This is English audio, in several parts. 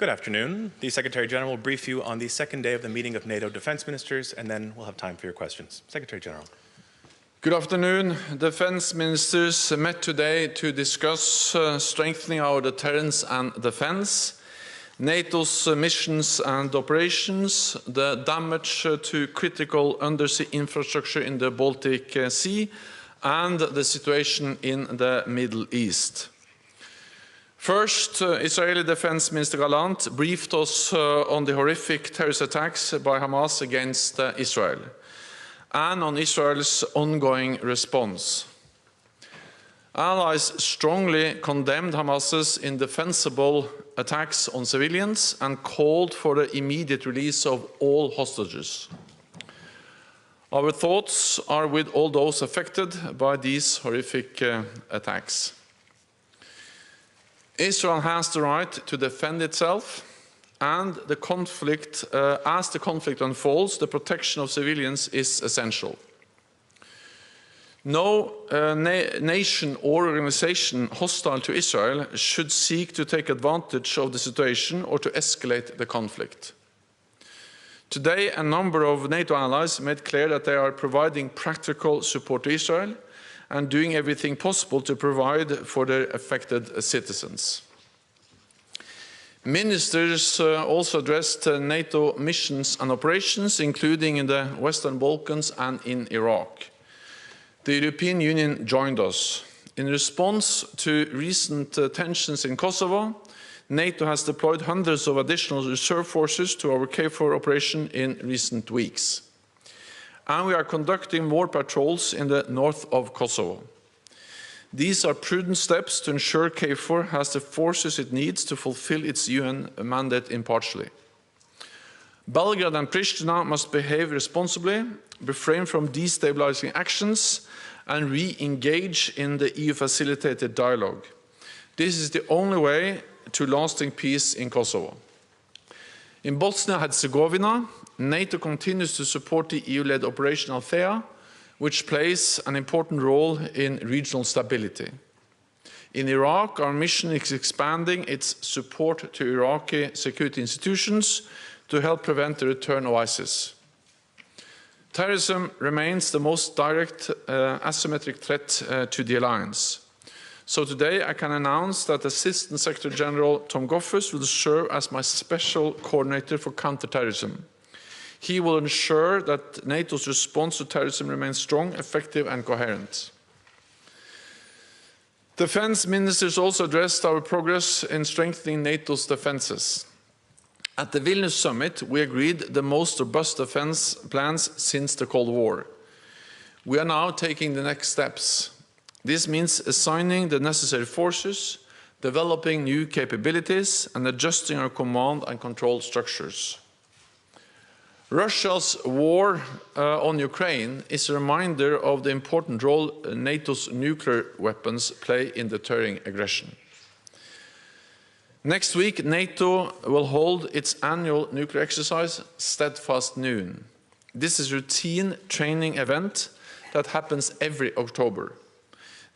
Good afternoon. The Secretary General will brief you on the second day of the meeting of NATO defense ministers, and then we'll have time for your questions. Secretary General. Good afternoon. Defense ministers met today to discuss strengthening our deterrence and defense, NATO's missions and operations, the damage to critical undersea infrastructure in the Baltic Sea, and the situation in the Middle East. First, Israeli Defense Minister Gallant briefed us on the horrific terrorist attacks by Hamas against Israel and on Israel's ongoing response. Allies strongly condemned Hamas's indefensible attacks on civilians and called for the immediate release of all hostages. Our thoughts are with all those affected by these horrific attacks. Israel has the right to defend itself, and as the conflict unfolds, the protection of civilians is essential. No nation or organization hostile to Israel should seek to take advantage of the situation or to escalate the conflict. Today, a number of NATO allies made clear that they are providing practical support to Israel and doing everything possible to provide for their affected citizens. Ministers also addressed NATO missions and operations, including in the Western Balkans and in Iraq. The European Union joined us. In response to recent tensions in Kosovo, NATO has deployed hundreds of additional reserve forces to our KFOR operation in recent weeks. And we are conducting more patrols in the north of Kosovo. These are prudent steps to ensure KFOR has the forces it needs to fulfill its UN mandate impartially. Belgrade and Pristina must behave responsibly, refrain from destabilizing actions, and re-engage in the EU-facilitated dialogue. This is the only way to lasting peace in Kosovo. In Bosnia-Herzegovina, NATO continues to support the EU-led Operation Althea, which plays an important role in regional stability. In Iraq, our mission is expanding its support to Iraqi security institutions to help prevent the return of ISIS. Terrorism remains the most direct asymmetric threat to the alliance. So today I can announce that Assistant Secretary General Tom Goffers will serve as my special coordinator for counterterrorism. He will ensure that NATO's response to terrorism remains strong, effective and coherent. Defense ministers also addressed our progress in strengthening NATO's defenses. At the Vilnius summit, we agreed the most robust defense plans since the Cold War. We are now taking the next steps. This means assigning the necessary forces, developing new capabilities, and adjusting our command and control structures. Russia's war on Ukraine is a reminder of the important role NATO's nuclear weapons play in deterring aggression. Next week, NATO will hold its annual nuclear exercise, Steadfast Noon. This is a routine training event that happens every October.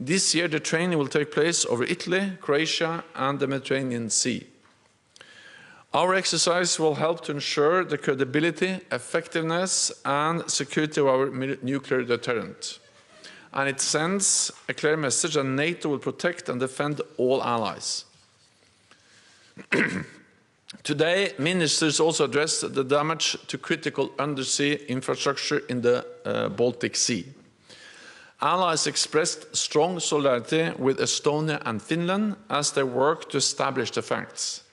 This year, the training will take place over Italy, Croatia, and the Mediterranean Sea. Our exercise will help to ensure the credibility, effectiveness, and security of our nuclear deterrent. And it sends a clear message that NATO will protect and defend all allies. Today, ministers also addressed the damage to critical undersea infrastructure in the Baltic Sea. Allies expressed strong solidarity with Estonia and Finland as they work to establish the facts.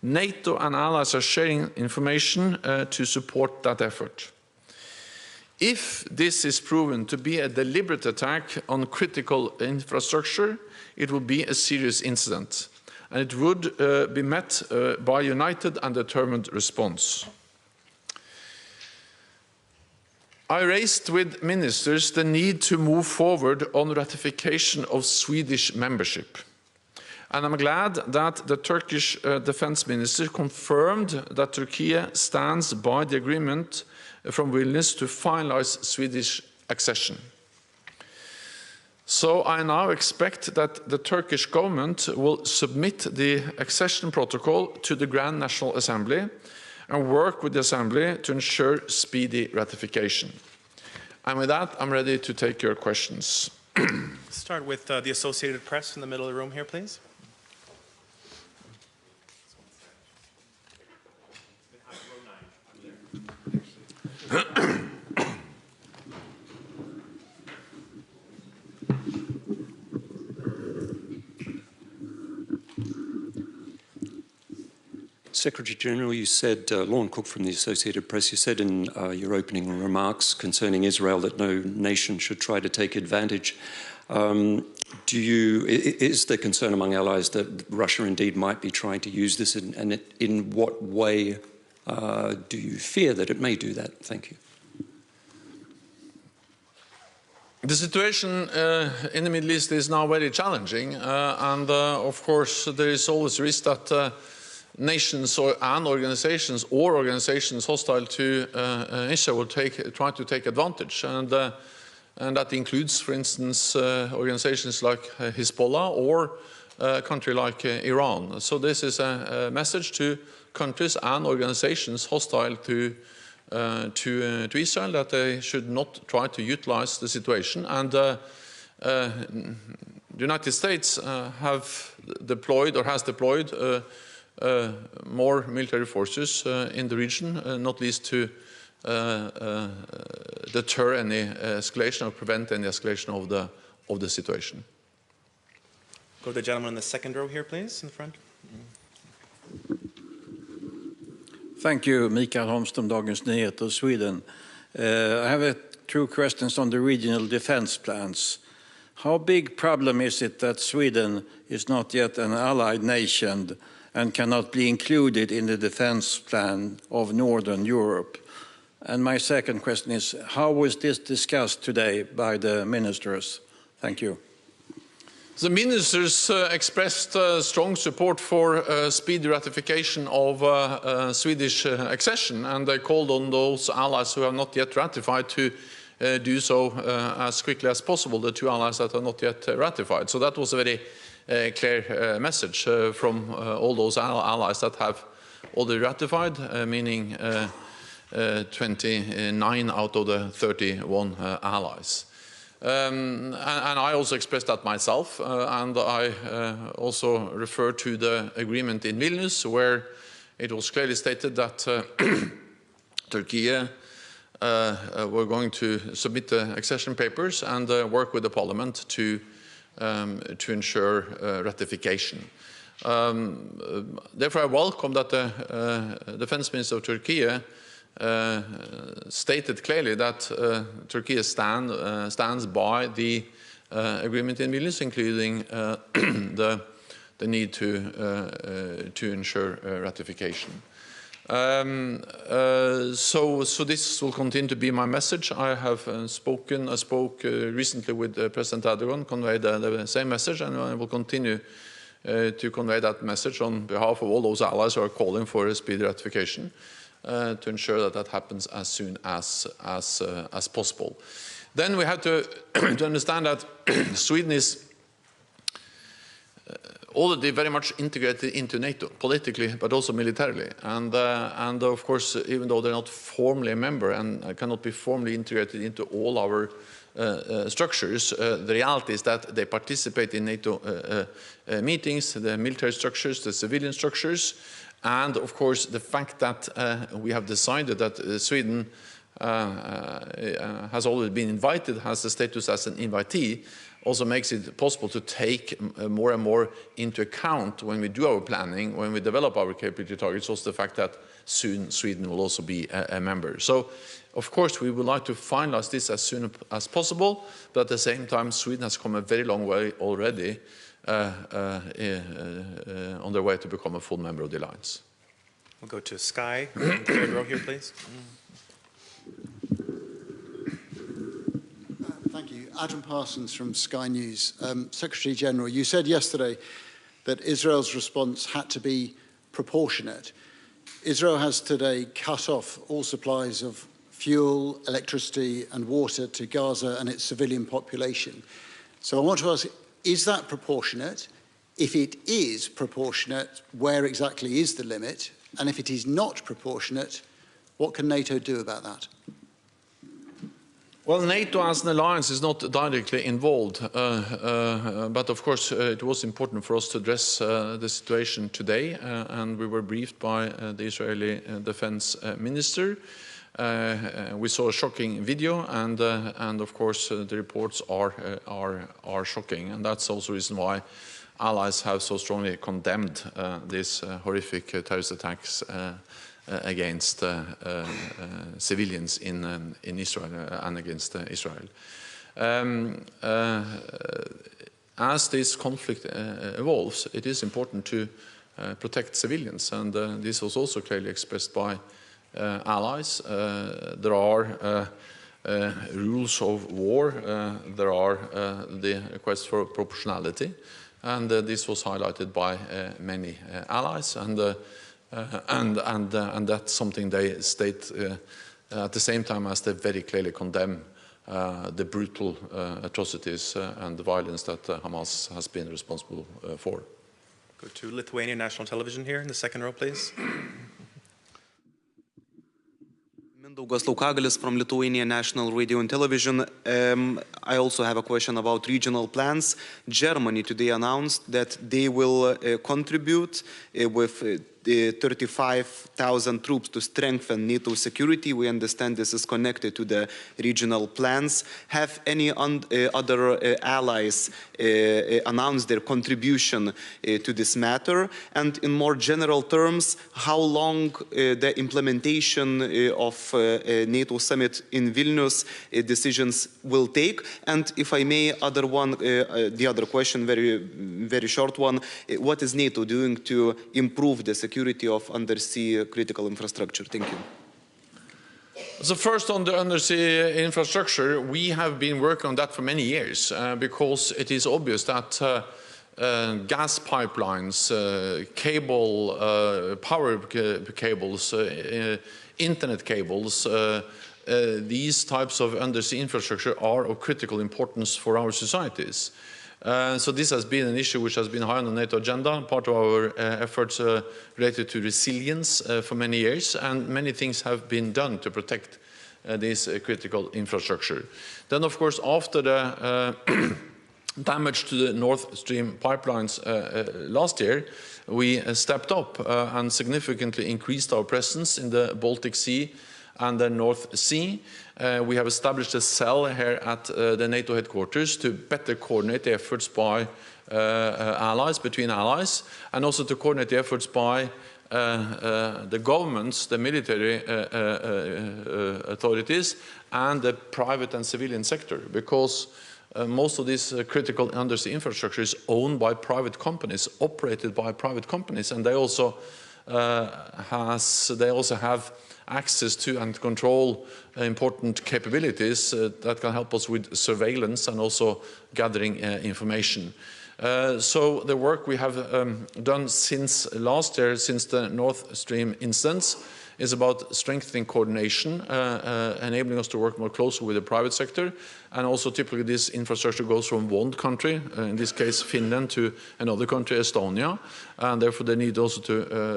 NATO and allies are sharing information to support that effort. If this is proven to be a deliberate attack on critical infrastructure, it will be a serious incident, and it would be met by a united and determined response. I raised with ministers the need to move forward on ratification of Swedish membership. And I'm glad that the Turkish defense minister confirmed that Turkey stands by the agreement from Vilnius to finalize Swedish accession. So I now expect that the Turkish government will submit the accession protocol to the Grand National Assembly and work with the Assembly to ensure speedy ratification. And with that, I'm ready to take your questions. Start with the Associated Press in the middle of the room here, please. Secretary General, you said, Lorne Cook from the Associated Press, you said in your opening remarks concerning Israel that no nation should try to take advantage. Is there concern among allies that Russia indeed might be trying to use this, and in what way do you fear that it may do that? Thank you. The situation in the Middle East is now very challenging, and of course there is always risk that nations and organizations hostile to Israel will try to take advantage, and that includes, for instance, organizations like Hezbollah or a country like Iran. So this is a message to countries and organizations hostile to Israel that they should not try to utilize the situation. And the United States have deployed or has deployed more military forces in the region, not least to deter any escalation or prevent any escalation of the situation. Go to the gentleman in the second row here, please, in the front. Thank you, Mikael Holmström, Dagens Nyheter, Sweden. I have two questions on the regional defense plans. How big problem is it that Sweden is not yet an allied nation and cannot be included in the defense plan of Northern Europe? And my second question is, how was this discussed today by the ministers? Thank you. The ministers expressed strong support for speedy ratification of Swedish accession, and they called on those allies who have not yet ratified to do so as quickly as possible, the two allies that are not yet ratified. So that was a very clear message from all those allies that have already ratified, meaning 29 out of the 31 allies. And I also expressed that myself, and I also refer to the agreement in Vilnius, where it was clearly stated that Turkey were going to submit the accession papers and work with the parliament to ensure ratification. Therefore, I welcome that the defense minister of Turkey stated clearly that Turkey stands by the agreement in Vilnius, including the need to ensure ratification. So this will continue to be my message. I spoke recently with President Erdogan, conveyed the same message, and I will continue to convey that message on behalf of all those allies who are calling for a speedy ratification, to ensure that that happens as soon as possible. Then we have to understand that Sweden is already very much integrated into NATO, politically, but also militarily. And of course, even though they're not formally a member and cannot be formally integrated into all our structures, the reality is that they participate in NATO meetings, the military structures, the civilian structures, and of course the fact that we have decided that Sweden has already been invited, has the status as an invitee, also makes it possible to take more and more into account when we do our planning, when we develop our capability targets, also the fact that soon Sweden will also be a member. So, of course, we would like to finalize this as soon as possible, but at the same time, Sweden has come a very long way already on their way to become a full member of the alliance. We'll go to Sky, third row here, please. Thank you. Adam Parsons from Sky News. Secretary General, you said yesterday that Israel's response had to be proportionate. Israel has today cut off all supplies of fuel, electricity and water to Gaza and its civilian population. So I want to ask, is that proportionate? If it is proportionate, where exactly is the limit? And if it is not proportionate, what can NATO do about that? Well, NATO as an alliance is not directly involved, but of course it was important for us to address the situation today, and we were briefed by the Israeli defense minister. We saw a shocking video, and of course the reports are shocking, and that's also the reason why allies have so strongly condemned these horrific terrorist attacks against civilians in Israel and against Israel. As this conflict evolves, it is important to protect civilians, and this was also clearly expressed by allies. There are rules of war, there are the requests for proportionality, and this was highlighted by many allies, and that's something they state at the same time as they very clearly condemn the brutal atrocities and the violence that Hamas has been responsible for. Go to Lithuanian National Television here in the second row, please. Mindaugas Laukagalis from Lithuanian National Radio and Television. I also have a question about regional plans. Germany today announced that they will contribute with 35,000 troops to strengthen NATO security. We understand this is connected to the regional plans. Have any other allies announced their contribution to this matter? And in more general terms, how long the implementation of NATO summit in Vilnius decisions will take? And if I may, the other question, very short one, what is NATO doing to improve the security of undersea critical infrastructure? Thank you. So first, on the undersea infrastructure, we have been working on that for many years because it is obvious that gas pipelines, power cables, internet cables, these types of undersea infrastructure are of critical importance for our societies. So this has been an issue which has been high on the NATO agenda, part of our efforts related to resilience for many years, and many things have been done to protect this critical infrastructure. Then, of course, after the damage to the Nord Stream pipelines last year, we stepped up and significantly increased our presence in the Baltic Sea and the North Sea. We have established a cell here at the NATO headquarters to better coordinate the efforts by between allies, and also to coordinate the efforts by the governments, the military authorities, and the private and civilian sector, because most of this critical undersea infrastructure is owned by private companies, operated by private companies, and they also have access to and control important capabilities that can help us with surveillance and also gathering information. So the work we have done since last year, since the Nord Stream instance, is about strengthening coordination, enabling us to work more closely with the private sector, and also typically this infrastructure goes from one country, in this case Finland, to another country, Estonia, and therefore the need also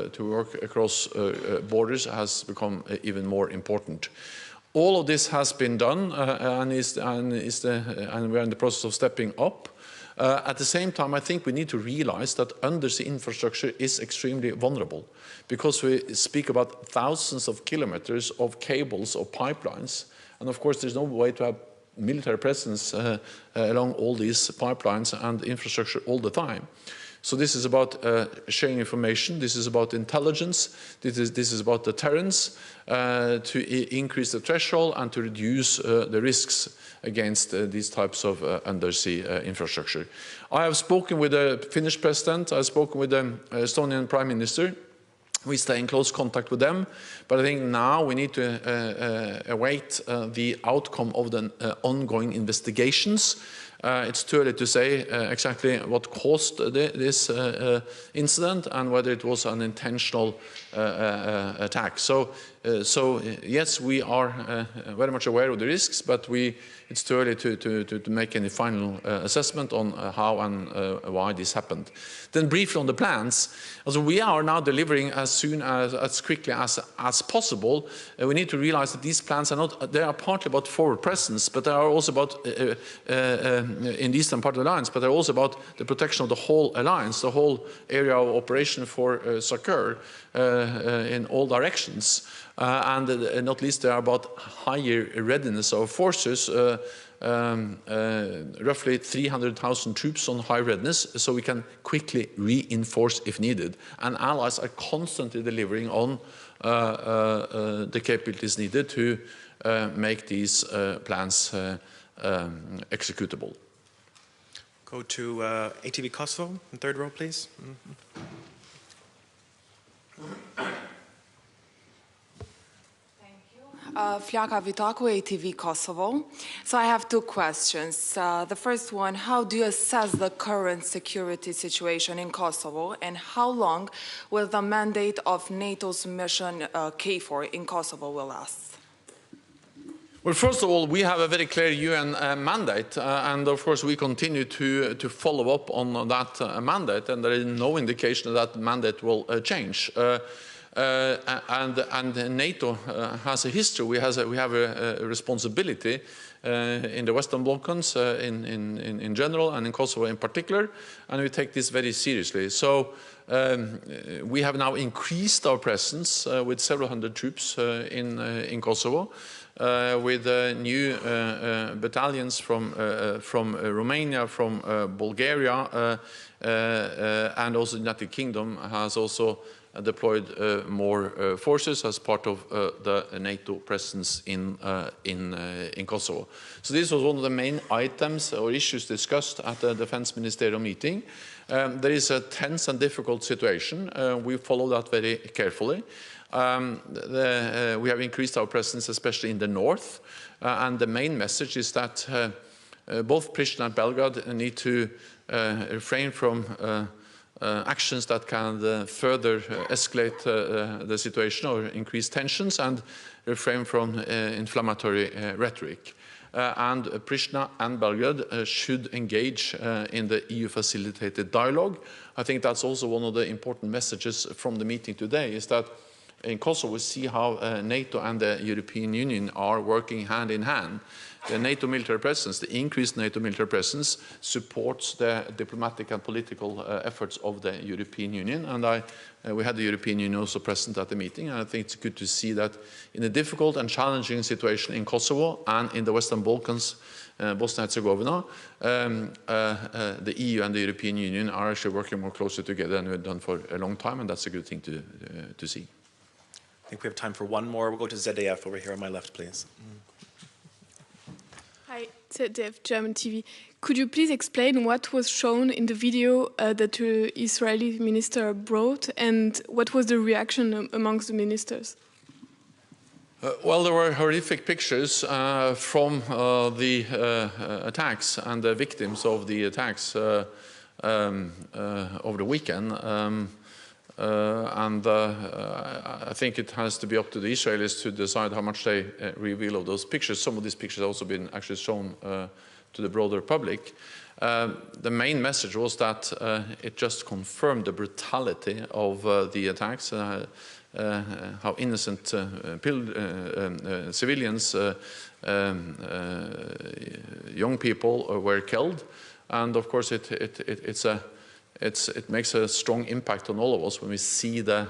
to work across borders has become even more important. All of this has been done, and we are in the process of stepping up. At the same time, I think we need to realize that undersea infrastructure is extremely vulnerable, because we speak about thousands of kilometers of cables or pipelines, and of course there's no way to have military presence along all these pipelines and infrastructure all the time. So this is about sharing information, this is about intelligence, this is about deterrence, to increase the threshold and to reduce the risks against these types of undersea infrastructure. I have spoken with the Finnish president, I have spoken with the Estonian Prime Minister. We stay in close contact with them, but I think now we need to await the outcome of the ongoing investigations. It's too early to say exactly what caused this incident and whether it was an intentional attack. So yes, we are very much aware of the risks, but it's too early to make any final assessment on how and why this happened. Then briefly on the plans, also we are now delivering as quickly as possible. We need to realize that these plans they are partly about forward presence, but they are also about in the eastern part of the alliance, but they're also about the protection of the whole alliance, the whole area of operation for succor in all directions. And not least, they are about higher readiness of forces, roughly 300,000 troops on high readiness, so we can quickly reinforce if needed. And allies are constantly delivering on the capabilities needed to make these plans executable. Go to ATV Kosovo, in third row, please. Flaka Vitaku, ATV Kosovo. So I have two questions. The first one, how do you assess the current security situation in Kosovo, and how long will the mandate of NATO's mission KFOR in Kosovo will last? Well, first of all, we have a very clear UN mandate, and of course we continue to follow up on that mandate, and there is no indication that mandate will change. And NATO has a history. We have a responsibility in the Western Balkans in general and in Kosovo in particular, and we take this very seriously. So we have now increased our presence with several hundred troops in Kosovo, with new battalions from Romania, from Bulgaria, and also the United Kingdom has also deployed more forces as part of the NATO presence in Kosovo. So this was one of the main items or issues discussed at the Defense Ministerial meeting. There is a tense and difficult situation. We follow that very carefully. We have increased our presence, especially in the north, and the main message is that both Pristina and Belgrade need to refrain from actions that can further escalate the situation or increase tensions, and refrain from inflammatory rhetoric. And Pristina and Belgrade should engage in the EU-facilitated dialogue. I think that's also one of the important messages from the meeting today, is that in Kosovo we see how NATO and the European Union are working hand in hand. The NATO military presence, the increased NATO military presence, supports the diplomatic and political efforts of the European Union. And we had the European Union also present at the meeting. And I think it's good to see that in a difficult and challenging situation in Kosovo and in the Western Balkans, Bosnia and Herzegovina, the EU and the European Union are actually working more closely together than we've done for a long time. And that's a good thing to see. I think we have time for one more. We'll go to ZDF over here on my left, please. Hi, ZDF, German TV. Could you please explain what was shown in the video that the Israeli minister brought, and what was the reaction amongst the ministers? Well, there were horrific pictures from the attacks and the victims of the attacks over the weekend. I think it has to be up to the Israelis to decide how much they reveal of those pictures. Some of these pictures have also been actually shown to the broader public. The main message was that it just confirmed the brutality of the attacks, how innocent civilians, young people were killed. And of course it makes a strong impact on all of us when we see the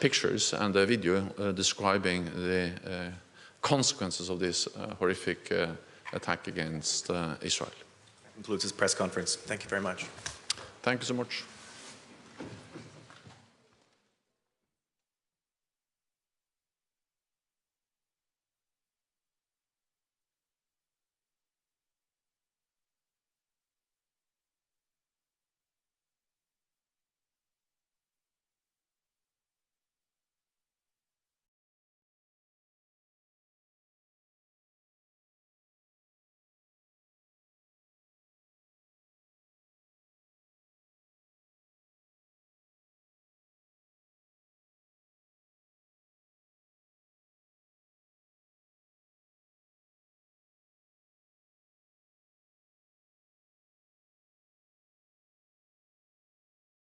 pictures and the video describing the consequences of this horrific attack against Israel. That concludes this press conference. Thank you very much. Thank you so much.